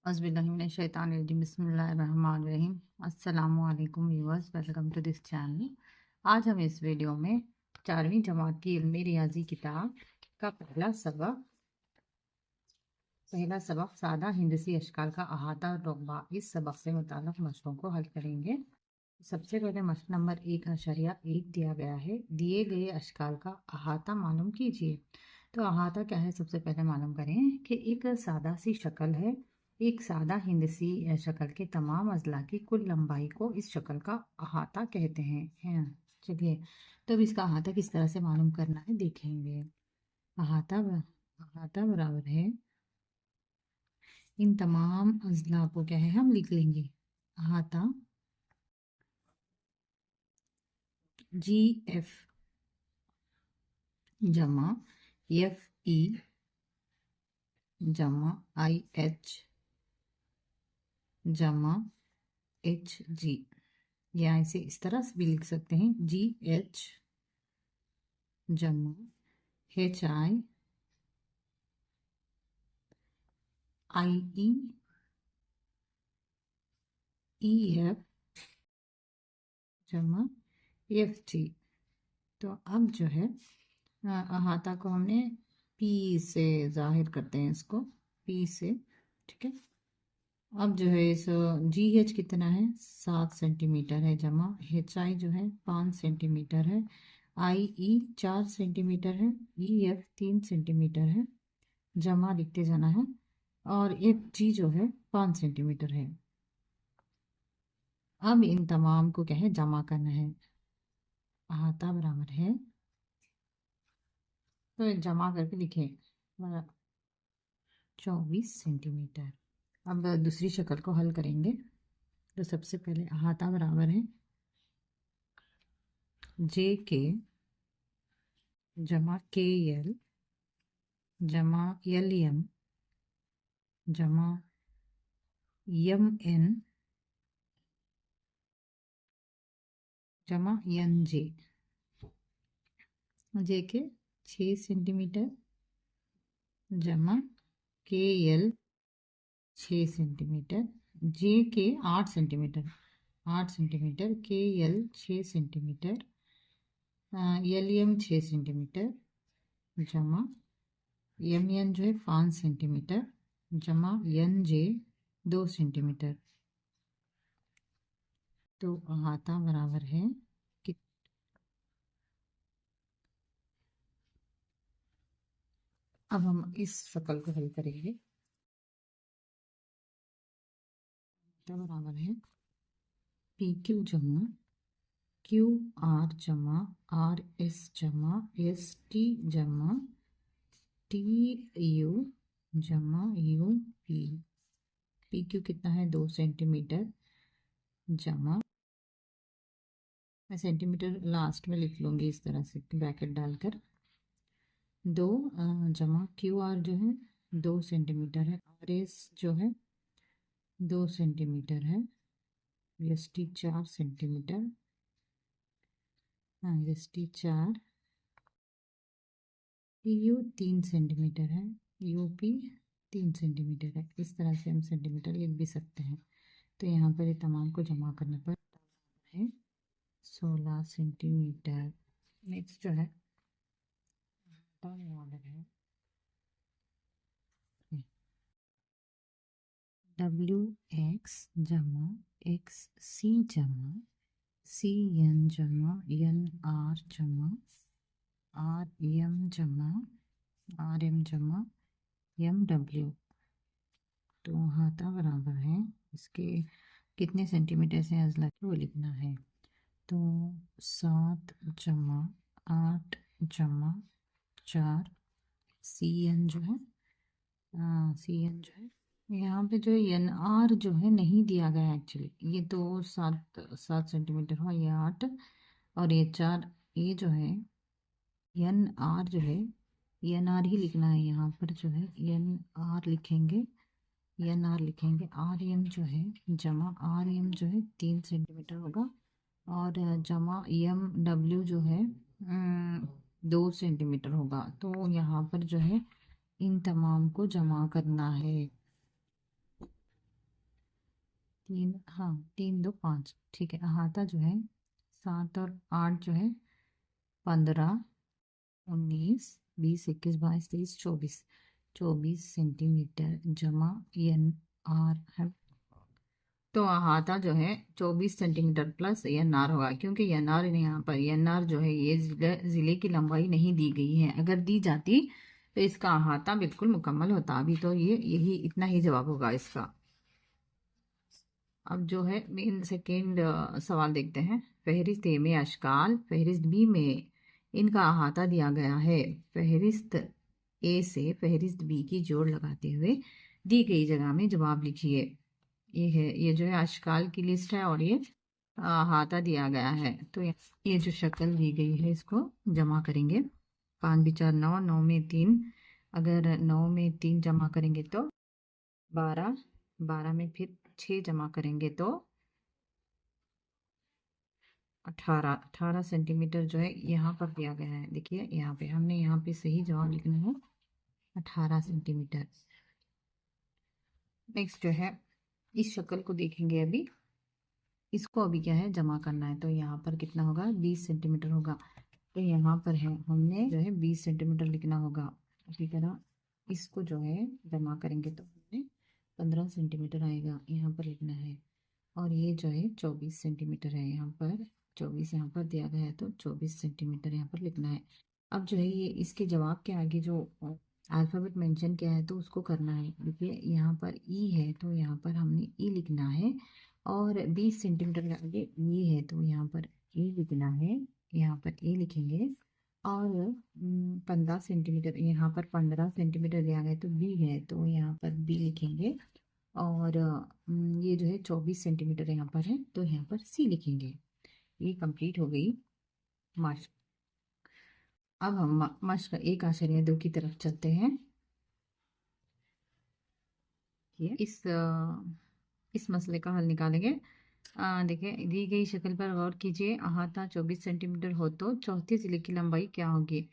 औज़ुबिल्लाहिमिनश्शैतानिर्रजीम बिस्मिल्लाहिर्रहमानिर्रहीम। अस्सलामुअलैकुम viewers, welcome to this channel. आज हम इस वीडियो में 4वीं जमात की इल्मी रियाजी किताब का पहला सबक सादा हिंदसी अशकाल का अहाता और रकबा, इस सबक से मुताल्लिक़ मशक़ों को हल करेंगे। सबसे पहले मशक़ नंबर 1.1 दिया गया है। दिए गए अशकाल का अहाता मालूम कीजिए। तो अहाता क्या है, सबसे पहले मालूम करें कि एक सादा सी शक्ल है। एक सादा हिंदसी शक्ल के तमाम अजला की कुल लंबाई को इस शक्ल का अहाता कहते हैं। चलिए, तो अब इसका अहाता किस तरह से मालूम करना है देखेंगे। अहाता बराबर है, इन तमाम अजला को क्या है हम लिख लेंगे। अहाता GF जमा FE जमा IH जमा HG, या इसे इस तरह से भी लिख सकते हैं GH जमा HI IE EF जमा FG। तो अब जो है अहाता को हमने P से जाहिर करते हैं, इसको P से, ठीक है। अब जो है इस GH कितना है 7 सेंटीमीटर है, जमा HI जो है 5 सेंटीमीटर है, IE 4 सेंटीमीटर है, EF 3 सेंटीमीटर है, जमा लिखते जाना है, और FG जो है 5 सेंटीमीटर है। अब इन तमाम को क्या है जमा करना है। अहाता बराबर है, तो जमा करके लिखें 24 सेंटीमीटर। अब दूसरी शक्ल को हल करेंगे। तो सबसे पहले अहाता बराबर है JK जमा KL जमा LM जमा MN जमा NJ। JK 6 सेंटीमीटर जमा KL 6 centimetre, JK 8 centimetre KL 6 centimetre, LM 6 centimetre जमा MN जो है 5 सेंटीमीटर जमा NJ 2 सेंटीमीटर। तो अहाता बराबर है कि अब हम इस शक्ल को हल करेंगे। तो बराबर है PQ जमा QR जमा RS जमा ST जमा TU जमा UP। PQ कितना है 2 सेंटीमीटर जमा, मैं सेंटीमीटर लास्ट में लिख लूँगी इस तरह से ब्रैकेट डालकर, 2 जमा QR जो है 2 सेंटीमीटर है, RS जो है 2 सेंटीमीटर है, ST 4 centimetre, ST 4, TU 3 centimetre है, UP 3 सेंटीमीटर है। इस तरह से हम सेंटीमीटर लिख भी सकते हैं। तो यहाँ पर ये तमाम को जमा करने पर है 16 सेंटीमीटर। नेक्स्ट जो है ऑर्डर है WX जमा XC जमा CN जमा NR जमा RM जमा RM जमा MW। तो अहाता बराबर है, इसके कितने सेंटीमीटर से अजला वो लिखना है। तो 7 जमा 8 जमा 4 CN जो है CN जो है यहाँ पे जो NR जो है नहीं दिया गया एक्चुअली। ये तो 7 सेंटीमीटर हुआ, ये 8 और ये 4, ये जो है NR जो है NR ही लिखना है। यहाँ पर जो है NR लिखेंगे, NR लिखेंगे। RM जो है जमा RM जो है 3 सेंटीमीटर होगा, और जमा MW जो है 2 सेंटीमीटर होगा। तो यहाँ पर जो है इन तमाम को जमा करना है। 3, हाँ 3 2 5, ठीक है। अहाता जो है 7 और 8 जो है 15, 19, 20, 21, 22, 23, 24, 24 सेंटीमीटर जमा एन आर है। तो अहाता जो है 24 सेंटीमीटर प्लस एन आर होगा, क्योंकि एन आर यहाँ पर एन आर जो है ये जिले की लंबाई नहीं दी गई है। अगर दी जाती तो इसका अहाता बिल्कुल मुकम्मल होता। अभी तो ये यही इतना ही जवाब होगा इसका। अब जो है मेन सेकेंड सवाल देखते हैं। फहरिस्त ए में अशकाल, फहरिस्त बी में इनका अहाता दिया गया है। फहरिस्त ए से फहरिस्त बी की जोड़ लगाते हुए दी गई जगह में जवाब लिखिए। ये है, ये जो है अशकाल की लिस्ट है और ये अहाता दिया गया है। तो ये जो शक्ल दी गई है इसको जमा करेंगे। 5 4 9, 9 में 3, अगर 9 में 3 जमा करेंगे तो 12, 12 में फिर 6 जमा करेंगे तो 18, 18 सेंटीमीटर जो है यहाँ पर दिया गया है। देखिए यहाँ पे हमने यहाँ पे सही जवाब लिखना है 18 सेंटीमीटर। नेक्स्ट जो है इस शक्ल को देखेंगे। अभी इसको अभी क्या है जमा करना है। तो यहाँ पर कितना होगा 20 सेंटीमीटर होगा। तो यहाँ पर है हमने जो है 20 सेंटीमीटर लिखना होगा। इसी तरह इसको जो है जमा करेंगे तो हमें 15 सेंटीमीटर आएगा, यहाँ पर लिखना है। और ये जो है 24 सेंटीमीटर है, यहाँ पर 24 यहाँ पर दिया गया है तो 24 सेंटीमीटर यहाँ पर लिखना है। अब जो है ये इसके जवाब के आगे जो अल्फ़ाबेट मेंशन किया है तो उसको करना है। देखिए यहाँ पर ई है तो यहाँ पर हमने ई लिखना है, और 20 सेंटीमीटर के आगे ये है तो यहाँ पर ए लिखना है, यहाँ पर ए लिखेंगे। और 15 सेंटीमीटर, यहाँ पर 15 सेंटीमीटर दिया गया है तो बी है तो यहाँ पर बी लिखेंगे। और ये जो है 24 सेंटीमीटर यहाँ पर है तो यहाँ पर सी लिखेंगे। ये कंप्लीट हो गई मश्क। अब हम मश्क 1 आश्चर्य 2 की तरफ चलते हैं। ये इस मसले का हल निकालेंगे। देखिए दी गई शक्ल पर गौर कीजिए। अहाता 24 सेंटीमीटर हो तो चौथे जिले की लंबाई क्या होगी।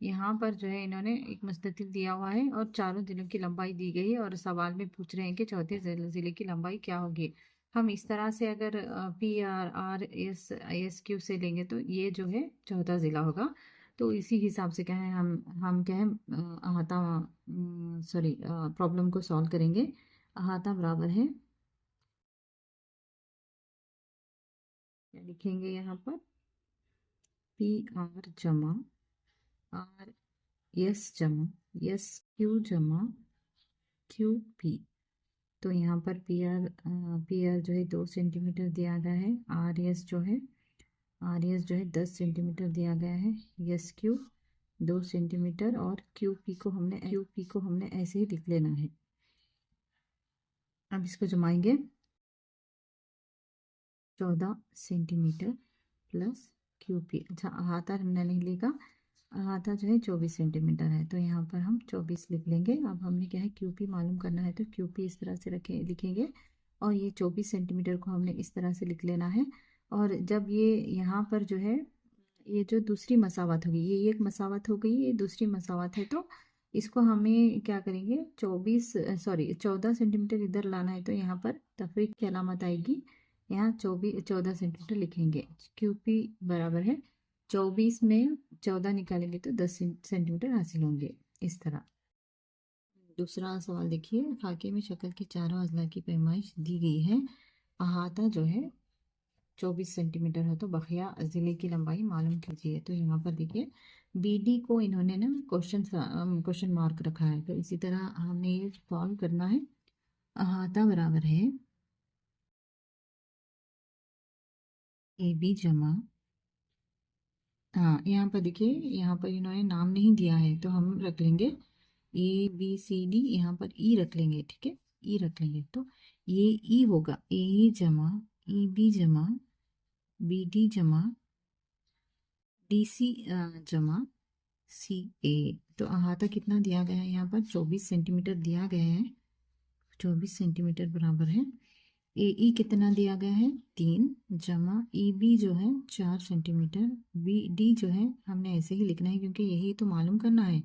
यहाँ पर जो है इन्होंने एक मुस्ततिल दिया हुआ है और चारों जिलों की लंबाई दी गई है और सवाल में पूछ रहे हैं कि चौथे जिले की लंबाई क्या होगी। हम इस तरह से अगर P R R S S Q से लेंगे तो ये जो है चौथा ज़िला होगा। तो इसी हिसाब से क्या है हम क्या है अहाता सॉरी प्रॉब्लम को सॉल्व करेंगे। अहाता बराबर है, क्या लिखेंगे यहाँ पर पी आर जमा आर एस जमा एस क्यू जमा क्यू पी। तो यहाँ पर पी आर जो है 2 सेंटीमीटर दिया गया है, आर एस जो है 10 सेंटीमीटर दिया गया है, एस क्यू 2 सेंटीमीटर और क्यू पी को हमने ऐसे ही लिख लेना है। अब इसको जमाएंगे 14 सेंटीमीटर प्लस क्यू पी। अच्छा अहाता हमने नहीं लिखा, अहाता जो है 24 सेंटीमीटर है तो यहाँ पर हम 24 लिख लेंगे। अब हमने क्या है क्यू पी मालूम करना है तो क्यू पी इस तरह से लिखेंगे और ये 24 सेंटीमीटर को हमने इस तरह से लिख लेना है। और जब ये यहाँ पर जो है ये जो दूसरी मसावत होगी, ये एक मसावत हो गई, ये दूसरी मसावत है तो इसको हमें क्या करेंगे 14 सेंटीमीटर इधर लाना है तो यहाँ पर तफरीक की अलामत आएगी, यहाँ 14 सेंटीमीटर लिखेंगे। क्यू पी बराबर है 24 में 14 निकालेंगे तो 10 सेंटीमीटर हासिल होंगे। इस तरह दूसरा सवाल देखिए। खाके में शक्ल के चारों अजला की पैमाइश दी गई है। अहाता जो है 24 सेंटीमीटर है तो बखिया ज़िले की लंबाई मालूम कीजिए। तो यहाँ पर देखिए बी डी को इन्होंने ना क्वेश्चन मार्क रखा है तो इसी तरह हमने ये सॉल्व करना है। अहाता बराबर है ए बी जमा, हाँ यहाँ पर देखिए यहाँ पर इन्होंने नाम नहीं दिया है तो हम रख लेंगे ए बी सी डी, यहाँ पर ई रख लेंगे, ठीक है ई रख लेंगे। तो ये ई होगा ए जमा ई बी जमा बी डी जमा डी सी जमा सी ए। तो अहाता कितना दिया गया है, यहाँ पर 24 सेंटीमीटर दिया गया है, 24 सेंटीमीटर बराबर है ए ई कितना दिया गया है 3 जमा ई बी जो है 4 सेंटीमीटर, बी डी जो है हमने ऐसे ही लिखना है क्योंकि यही तो मालूम करना है,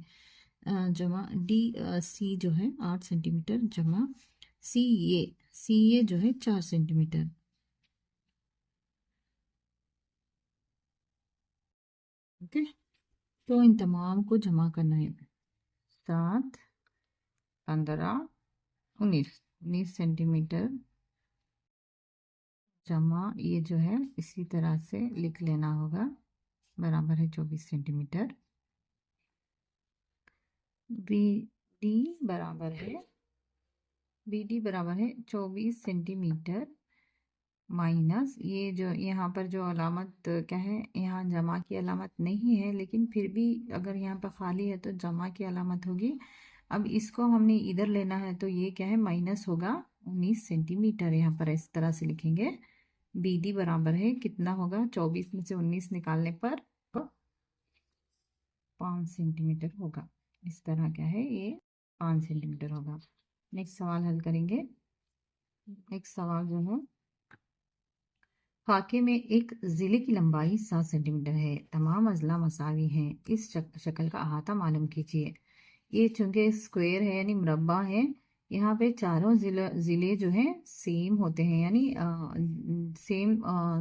जमा डी सी जो है 8 सेंटीमीटर जमा सी सी ए जो है 4 सेंटीमीटर। ओके, तो इन तमाम को जमा करना है। 7, 15, 19 सेंटीमीटर जमा ये जो है इसी तरह से लिख लेना होगा, बराबर है 24 सेंटीमीटर। बी डी बराबर है बराबर है 24 सेंटीमीटर माइनस ये जो यहाँ पर जो अलामत क्या है, यहाँ जमा की अलामत नहीं है, लेकिन फिर भी अगर यहाँ पर खाली है तो जमा की अलामत होगी। अब इसको हमने इधर लेना है तो ये क्या है, माइनस होगा 19 सेंटीमीटर। यहाँ पर इस तरह से लिखेंगे। बी डी बराबर है कितना होगा, 24 में से 19 निकालने पर 5 सेंटीमीटर होगा। इस तरह क्या है, ये 5 सेंटीमीटर होगा। नेक्स्ट सवाल हल करेंगे। नेक्स्ट सवाल जो है, फाके में एक जिले की लंबाई 7 सेंटीमीटर है, तमाम अजला मसावी हैं, इस शक्ल का अहाता मालूम कीजिए। ये चूंकि स्क्वायर है यानी मुरब्बा है, यहाँ पे चारों जिले जो हैं सेम होते हैं, यानी सेम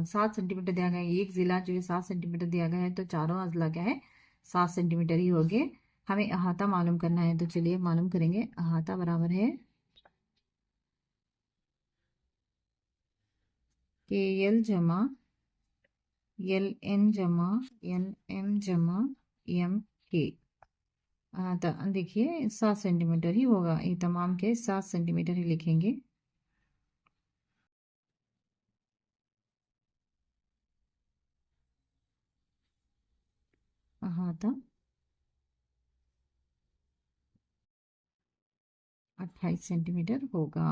7 सेंटीमीटर दिया गया है। एक ज़िला जो है 7 सेंटीमीटर दिया गया है, तो चारों अजला क्या है, 7 सेंटीमीटर ही होंगे। हमें अहाता मालूम करना है, तो चलिए मालूम करेंगे। अहाता बराबर है के एल जमा एल एन जमा एन एम जमा एम के। देखिए 7 सेंटीमीटर ही होगा, ये तमाम के 7 सेंटीमीटर ही लिखेंगे। अहाता 28 सेंटीमीटर होगा।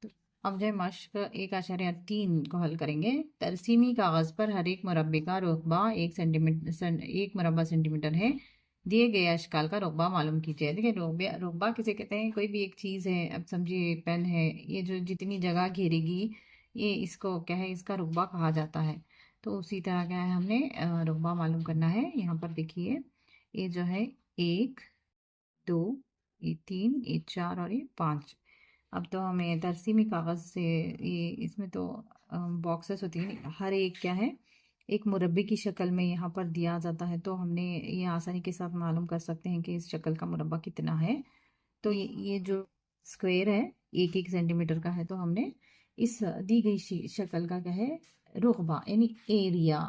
तो अब जो मश्क 1.3 को हल करेंगे। तरसीमी कागज पर हर एक मुरब्बे का रुकबा 1 मुरब्बा सेंटीमीटर है। दिए गए अशकाल का रुकबा मालूम कीजिए। देखिए रुकबा किसे कहते हैं, कोई भी एक चीज़ है, अब समझिए पेन है, ये जो जितनी जगह घेरेगी ये इसको क्या है, इसका रुकबा कहा जाता है। तो उसी तरह क्या है, हमने रुकबा मालूम करना है। यहाँ पर देखिए ये जो है 1, 2, ये 3, ये 4 और ये 5। अब तो हमें तरसीमी कागज़ से ये इसमें तो बॉक्सेस होती हैं, हर एक क्या है, एक मुरब्बे की शक्ल में यहाँ पर दिया जाता है, तो हमने ये आसानी के साथ मालूम कर सकते हैं कि इस शक्ल का मुरब्बा कितना है। तो ये जो स्क्वायर है 1 सेंटीमीटर का है, तो हमने इस दी गई शक्ल का क्या है, रुकबा यानी एरिया।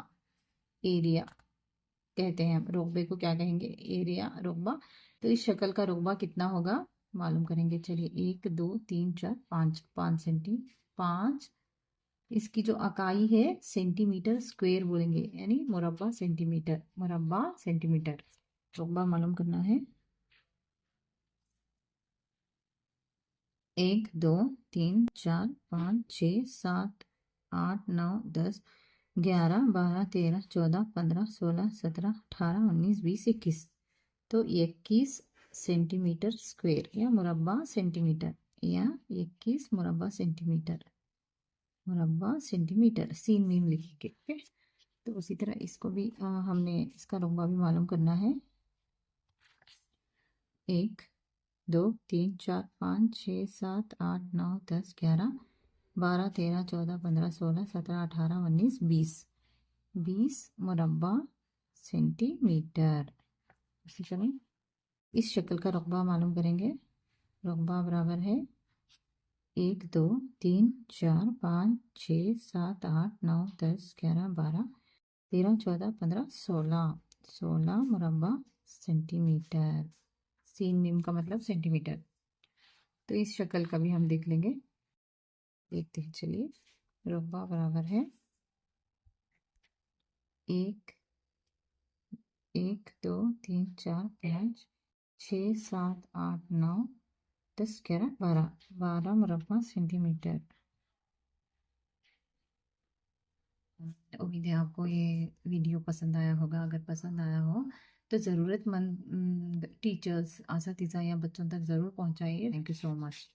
एरिया कहते हैं, हम रुकबे को क्या कहेंगे, एरिया, रुकबा। तो इस शक्ल का रुकबा कितना होगा मालूम करेंगे। चलिए 1, 2, 3, 4, 5, 5 सेंटी 5। इसकी जो इकाई है सेंटीमीटर स्क्वायर बोलेंगे, यानी मुरब्बा सेंटीमीटर, मुरब्बा सेंटीमीटर। रुकबा मालूम करना है। 1, 2, 3, 4, 5, 6, 7, 8, 9, 10, 11, 12, 13, 14, 15, 16, 17, 18, 19, 20, 21। तो 21 सेंटीमीटर स्क्वायर या मुरब्बा सेंटीमीटर, या 21 मुरब्बा सेंटीमीटर, मुरब्बा सेंटीमीटर सीन मीम लिखेंगे। ओके, तो उसी तरह इसको भी हमने इसका रुकबा भी मालूम करना है। 1, 2, 3, 4, 5, 6, 7, 8, 9, 10, 11, 12, 13, 14, 15, 16, 17, 18, 19, 20, 20 मुरब्बा सेंटीमीटर। इसी तरह इस शक्ल का रुकबा मालूम करेंगे। रुकबा बराबर है 1, 2, 3, 4, 5, 6, 7, 8, 9, 10, 11, 12, 13, 14, 15, 16, 16 मुरब्बा सेंटीमीटर। सीन मीम का मतलब सेंटीमीटर। तो इस शक्ल का भी हम देख लेंगे, देखते हैं। चलिए रुकबा बराबर है 1, 2, 3, 4, 5, 6, 7, 8, 9, 10, 11, 12, 12 मुरब्बा सेंटीमीटर। उम्मीद है आपको ये वीडियो पसंद आया होगा। अगर पसंद आया हो तो ज़रूरतमंद टीचर्स, असातिज़ा या बच्चों तक ज़रूर पहुंचाइए। Thank you so much.